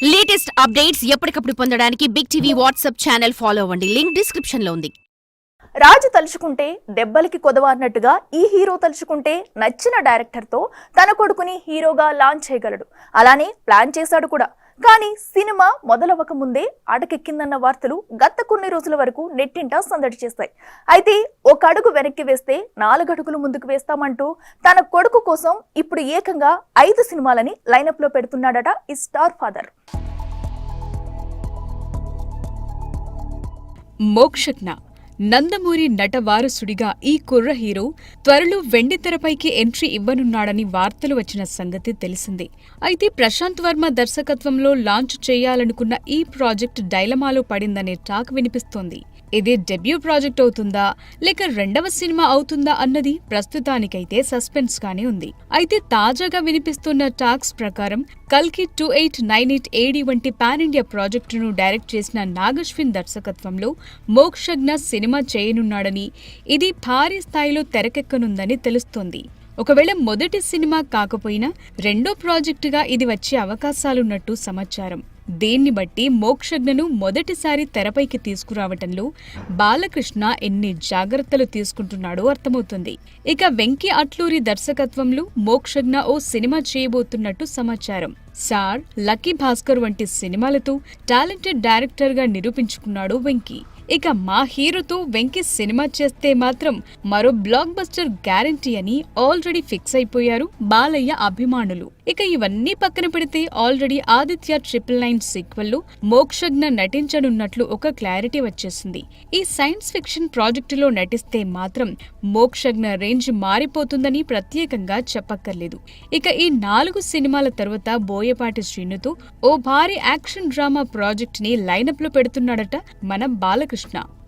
Latest updates ఎప్పటికప్పుడు పొందడానికి big TV WhatsApp channel follow అవ్వండి. లింక్ డిస్క్రిప్షన్ లో ఉంది. రాజు తలుచుకుంటే దెబ్బలకి కొదవ అన్నట్టుగా ఈ హీరో తలుచుకుంటే నచ్చిన డైరెక్టర్తో తన కొడుకుని హీరోగా లాంచ్ చేయగలడు. అలానే ప్లాన్ చేశాడు కూడా. కానీ సినిమా మొదలవక ముందే అడకెక్కిందన్న వార్తలు గత కొన్ని రోజుల వరకు నెట్టింట సందడి చేస్తాయి. అయితే ఒక అడుగు వెనక్కి వేస్తే 4 అడుగులు ముందుకు వేస్తామంటూ తన కొడుకు కోసం ఇప్పుడు ఏకంగా 5 సినిమాలని లైనప్ లో పెడుతున్నాడట ఈ స్టార్ ఫాదర్. మోక్షజ్ఞ నందమూరి నట వారసుడిగా ఈ కుర్ర హీరో త్వరలో వెండితెరపైకి ఎంట్రీ ఇవ్వనున్నాడని వార్తలు వచ్చిన సంగతి తెలిసిందే. అయితే ప్రశాంత్ వర్మ దర్శకత్వంలో లాంచ్ చేయాలనుకున్న ఈ ప్రాజెక్ట్ డైలమాలో పడిందనే టాక్ వినిపిస్తోంది. ఇది డెబ్యూ ప్రాజెక్ట్ అవుతుందా లేక రెండవ సినిమా అవుతుందా అన్నది ప్రస్తుతానికైతే సస్పెన్స్ గానే ఉంది. అయితే తాజాగా వినిపిస్తున్న టాక్స్ ప్రకారం కల్కి 2898 AD వంటి పాన్ ఇండియా ప్రాజెక్టును డైరెక్ట్ చేసిన నాగశ్విన్ దర్శకత్వంలో మోక్షజ్ఞ సినిమా చేయనున్నాడని, ఇది భారీ స్థాయిలో తెరకెక్కనుందని తెలుస్తోంది. ఒకవేళ మొదటి సినిమా కాకపోయినా రెండో ప్రాజెక్టుగా ఇది వచ్చే అవకాశాలున్నట్టు సమాచారం. దీన్ని బట్టి మోక్షజ్ఞను మొదటిసారి తెరపైకి తీసుకురావటంలో బాలకృష్ణ ఎన్ని జాగ్రత్తలు తీసుకుంటున్నాడో అర్థమవుతుంది. ఇక వెంకీ అట్లూరి దర్శకత్వంలో మోక్షజ్ఞ ఓ సినిమా చేయబోతున్నట్టు సమాచారం. సార్, లక్కీ భాస్కర్ వంటి సినిమాలతో టాలెంటెడ్ డైరెక్టర్ గా నిరూపించుకున్నాడు వెంకీ. ఇక మా హీరోతో వెంకీ సినిమా చేస్తే మాత్రం మరో బ్లాక్ బస్టర్ గ్యారంటీ అని ఆల్రెడీ ఫిక్స్ అయిపోయారు బాలయ్య అభిమానులు. ఇక ఇవన్నీ పక్కన పెడితే ఆల్రెడీ ఆదిత్య 999 సీక్వెల్ లో మోక్షజ్ఞ నటించనున్నట్లు ఒక క్లారిటీ వచ్చేసింది. ఈ సైన్స్ ఫిక్షన్ ప్రాజెక్టులో నటిస్తే మాత్రం మోక్షజ్ఞ రేంజ్ మారిపోతుందని ప్రత్యేకంగా చెప్పక్కర్లేదు. ఇక ఈ 4 సినిమాల తర్వాత బోయపాటి శ్రీనుతో ఓ భారీ యాక్షన్ డ్రామా ప్రాజెక్ట్ ని లైనప్ లో పెడుతున్నాడట మన బాలకృష్ణ.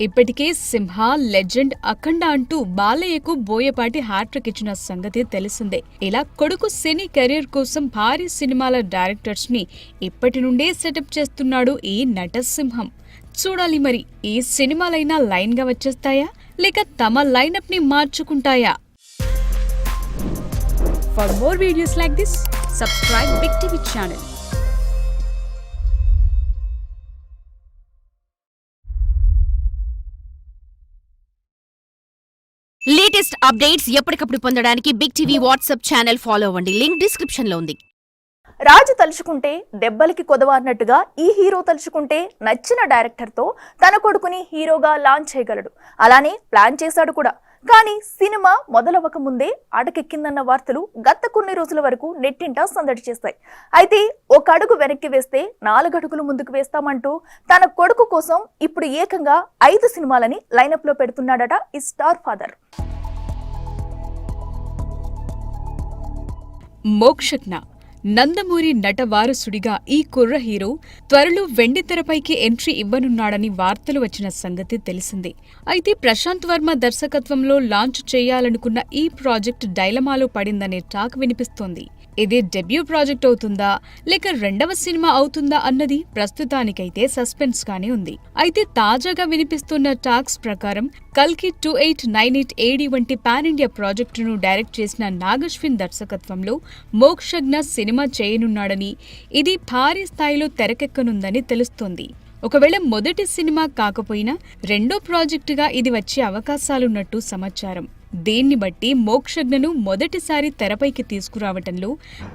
ఇప్పటికే సింహ, లెజెండ్, అఖండ అంటూ బాలయ్యకు బోయపాటి హ్యాట్రిక్ ఇచ్చిన సంగతి తెలిసిందే. ఇలా కొడుకు సినీ కెరీర్ కోసం భారీ సినిమాల డైరెక్టర్స్ ని ఇప్పటి నుండే సెటప్ చేస్తున్నాడు ఈ నటసింహం. చూడాలి మరి ఈ సినిమాలైనా లైన్ గా వచ్చేస్తాయా లేక తమ లైనప్ ని మార్చుకుంటాయా? For more videos like this, subscribe big TV channel. Latest updates ఎప్పటికప్పుడు పొందడానికి big TV WhatsApp channel follow అవ్వండి. లింక్ డిస్క్రిప్షన్ లో ఉంది. రాజు తలుచుకుంటే దెబ్బలకి కొదవ అన్నట్టుగా ఈ హీరో తలుచుకుంటే నచ్చిన డైరెక్టర్తో తన కొడుకుని హీరోగా లాంచ్ చేయగలడు. అలానే ప్లాన్ చేశాడు కూడా. కానీ సినిమా మొదలవక ముందే అడకెక్కిందన్న వార్తలు గత కొన్ని రోజుల వరకు నెట్టింట సందడి చేస్తాయి. అయితే ఒక అడుగు వెనక్కి వేస్తే 4 అడుగులు ముందుకు వేస్తామంటూ తన కొడుకు కోసం ఇప్పుడు ఏకంగా 5 సినిమాలని లైనప్ లో పెడుతున్నాడట ఈ స్టార్ ఫాదర్. మోక్షజ్ఞ నందమూరి నట వారసుడిగా ఈ కుర్ర హీరో త్వరలో వెండితెరపైకి ఎంట్రీ ఇవ్వనున్నాడని వార్తలు వచ్చిన సంగతి తెలిసిందే. అయితే ప్రశాంత్ వర్మ దర్శకత్వంలో లాంచ్ చేయాలనుకున్న ఈ ప్రాజెక్ట్ డైలమాలో పడిందనే టాక్ వినిపిస్తోంది. ఇది డెబ్యూ ప్రాజెక్ట్ అవుతుందా లేక రెండవ సినిమా అవుతుందా అన్నది ప్రస్తుతానికైతే సస్పెన్స్ గానే ఉంది. అయితే తాజాగా వినిపిస్తున్న టాక్స్ ప్రకారం కల్కి 2898 AD వంటి పాన్ ఇండియా ప్రాజెక్టును డైరెక్ట్ చేసిన నాగశ్విన్ దర్శకత్వంలో మోక్షజ్ఞ సినిమా చేయనున్నాడని, ఇది భారీ స్థాయిలో తెరకెక్కనుందని తెలుస్తోంది. ఒకవేళ మొదటి సినిమా కాకపోయినా రెండో ప్రాజెక్టుగా ఇది వచ్చే అవకాశాలున్నట్టు సమాచారం. దీన్ని బట్టి మోక్షజ్ఞను మొదటిసారి తెరపైకి తీసుకురావటంలో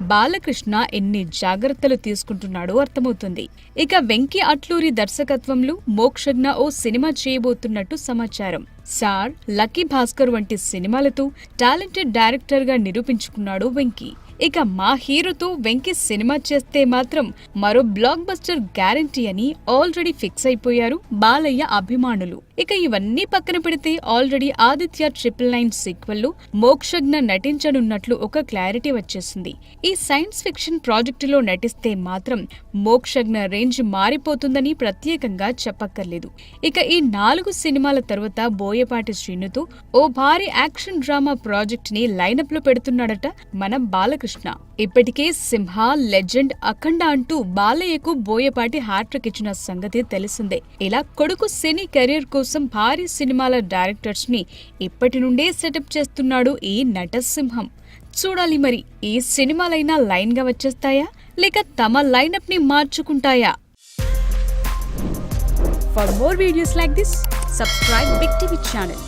బాలకృష్ణ ఎన్ని జాగ్రత్తలు తీసుకుంటున్నాడో అర్థమవుతుంది. ఇక వెంకీ అట్లూరి దర్శకత్వంలో మోక్షజ్ఞ ఓ సినిమా చేయబోతున్నట్టు సమాచారం. సార్, లక్కీ భాస్కర్ వంటి సినిమాలతో టాలెంటెడ్ డైరెక్టర్ గా నిరూపించుకున్నాడు వెంకీ. ఇక మా హీరోతో వెంకీ సినిమా చేస్తే మాత్రం మరో బ్లాక్ బస్టర్ గ్యారంటీ అని ఆల్రెడీ ఫిక్స్ అయిపోయారు బాలయ్య అభిమానులు. ఇక ఇవన్నీ పక్కన పెడితే ఆల్రెడీ ఆదిత్య 999 సీక్వెల్ లో మోక్షజ్ఞ నటించనున్నట్లు ఒక క్లారిటీ వచ్చేసింది. ఈ సైన్స్ ఫిక్షన్ ప్రాజెక్టులో నటిస్తే మాత్రం మోక్షజ్ఞ రేంజ్ మారిపోతుందని ప్రత్యేకంగా చెప్పక్కర్లేదు. ఇక ఈ 4 సినిమాల తర్వాత బోయపాటి శ్రీనుతో ఓ భారీ యాక్షన్ డ్రామా ప్రాజెక్ట్ ని లైనప్ లో పెడుతున్నాడట మన బాలకృష్ణ. ఇప్పటికే సింహ, లెజెండ్, అఖండ అంటూ బాలయ్యకు బోయపాటి హ్యాట్రిక్ ఇచ్చిన సంగతి తెలిసిందే. ఇలా కొడుకు సినీ కెరీర్ కోసం భారీ సినిమాల డైరెక్టర్స్ ని ఇప్పటి నుండే సెటప్ చేస్తున్నాడు ఈ నటసింహం. చూడాలి మరి ఈ సినిమాలైనా లైన్ గా వచ్చేస్తాయా లేక తమ లైనప్ ని మార్చుకుంటాయా? For more videos like this, subscribe Big TV channel.